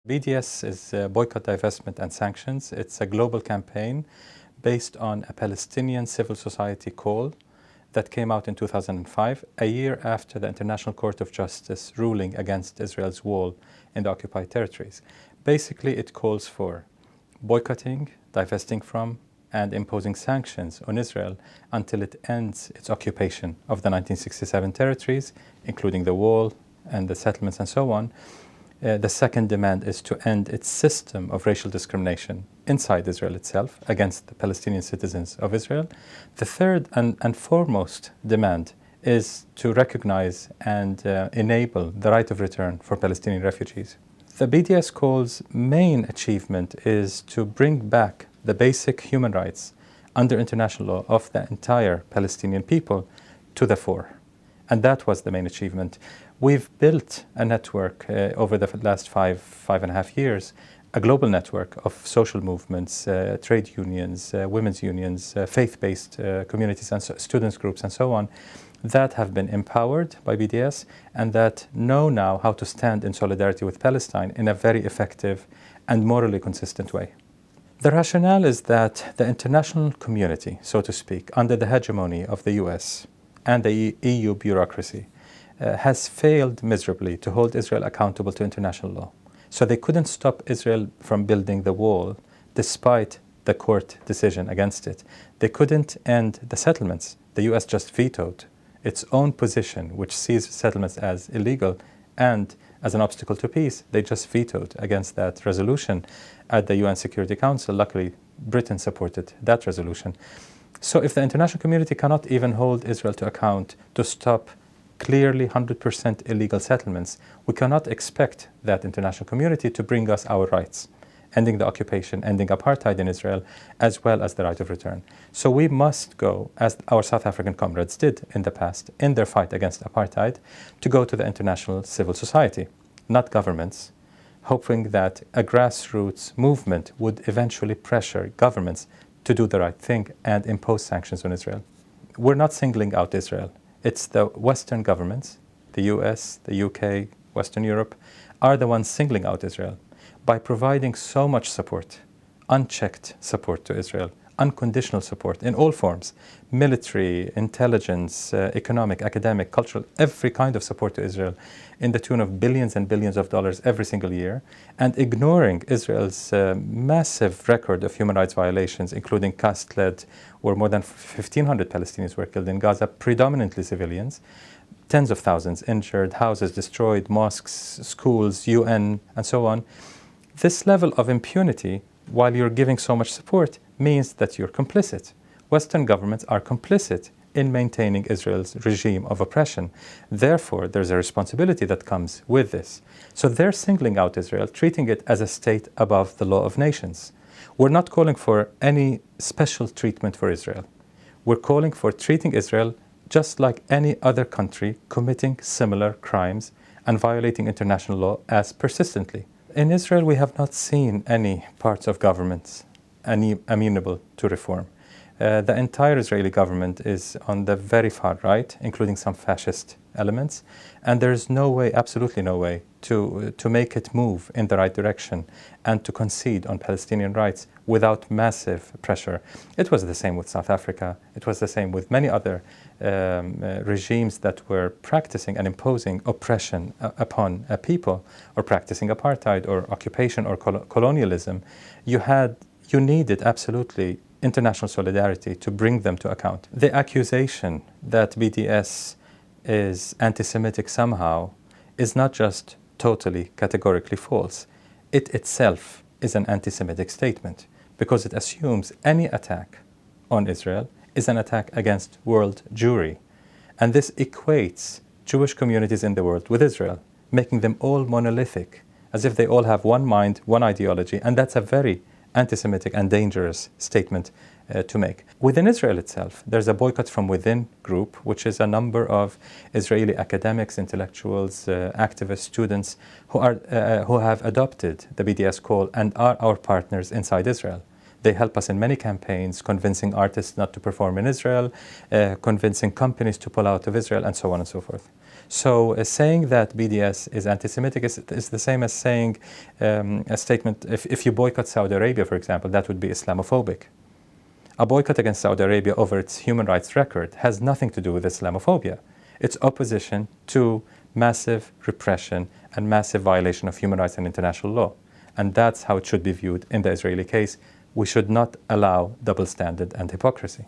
BDS is Boycott, Divestment and Sanctions. It's a global campaign based on a Palestinian civil society call that came out in 2005, a year after the International Court of Justice ruling against Israel's wall in the occupied territories. Basically, it calls for boycotting, divesting from, and imposing sanctions on Israel until it ends its occupation of the 1967 territories, including the wall and the settlements and so on. The second demand is to end its system of racial discrimination inside Israel itself against the Palestinian citizens of Israel. The third and foremost demand is to recognize and enable the right of return for Palestinian refugees. The BDS call's main achievement is to bring back the basic human rights under international law of the entire Palestinian people to the fore. And that was the main achievement. We've built a network over the last five and a half years, a global network of social movements, trade unions, women's unions, faith-based communities and students groups and so on, that have been empowered by BDS and that know now how to stand in solidarity with Palestine in a very effective and morally consistent way. The rationale is that the international community, so to speak, under the hegemony of the US and the EU bureaucracy, has failed miserably to hold Israel accountable to international law. So they couldn't stop Israel from building the wall despite the court decision against it. They couldn't end the settlements. The US just vetoed its own position, which sees settlements as illegal and as an obstacle to peace. They just vetoed against that resolution at the UN Security Council. Luckily, Britain supported that resolution. So if the international community cannot even hold Israel to account to stop clearly 100% illegal settlements, we cannot expect that international community to bring us our rights, ending the occupation, ending apartheid in Israel, as well as the right of return. So we must go, as our South African comrades did in the past, in their fight against apartheid, to go to the international civil society, not governments, hoping that a grassroots movement would eventually pressure governments to do the right thing and impose sanctions on Israel. We're not singling out Israel. It's the Western governments, the US, the UK, Western Europe, are the ones singling out Israel by providing so much support, unchecked support to Israel, unconditional support in all forms, military, intelligence, economic, academic, cultural, every kind of support to Israel in the tune of billions and billions of dollars every single year, and ignoring Israel's massive record of human rights violations, including caste-led, where more than 1,500 Palestinians were killed in Gaza, predominantly civilians, tens of thousands injured, houses destroyed, mosques, schools, UN, and so on. This level of impunity, while you're giving so much support, means that you're complicit. Western governments are complicit in maintaining Israel's regime of oppression. Therefore, there's a responsibility that comes with this. So they're singling out Israel, treating it as a state above the law of nations. We're not calling for any special treatment for Israel. We're calling for treating Israel just like any other country committing similar crimes and violating international law as persistently. In Israel, we have not seen any parts of governments amenable to reform. The entire Israeli government is on the very far right, including some fascist elements, and there is no way, absolutely no way, to make it move in the right direction and to concede on Palestinian rights without massive pressure. It was the same with South Africa. It was the same with many other regimes that were practicing and imposing oppression upon a people, or practicing apartheid or occupation or colonialism. You needed absolutely international solidarity to bring them to account. The accusation that BDS is anti-Semitic somehow is not just totally categorically false. It itself is an anti-Semitic statement because it assumes any attack on Israel is an attack against world Jewry. And this equates Jewish communities in the world with Israel, making them all monolithic, as if they all have one mind, one ideology, and that's a very anti-Semitic and dangerous statement to make. Within Israel itself, there's a boycott from within group, which is a number of Israeli academics, intellectuals, activists, students who have adopted the BDS call and are our partners inside Israel. They help us in many campaigns, convincing artists not to perform in Israel, convincing companies to pull out of Israel, and so on and so forth. So saying that BDS is anti-Semitic is the same as saying a statement, if you boycott Saudi Arabia, for example, that would be Islamophobic. A boycott against Saudi Arabia over its human rights record has nothing to do with Islamophobia. It's opposition to massive repression and massive violation of human rights and international law. And that's how it should be viewed in the Israeli case. We should not allow double standard and hypocrisy.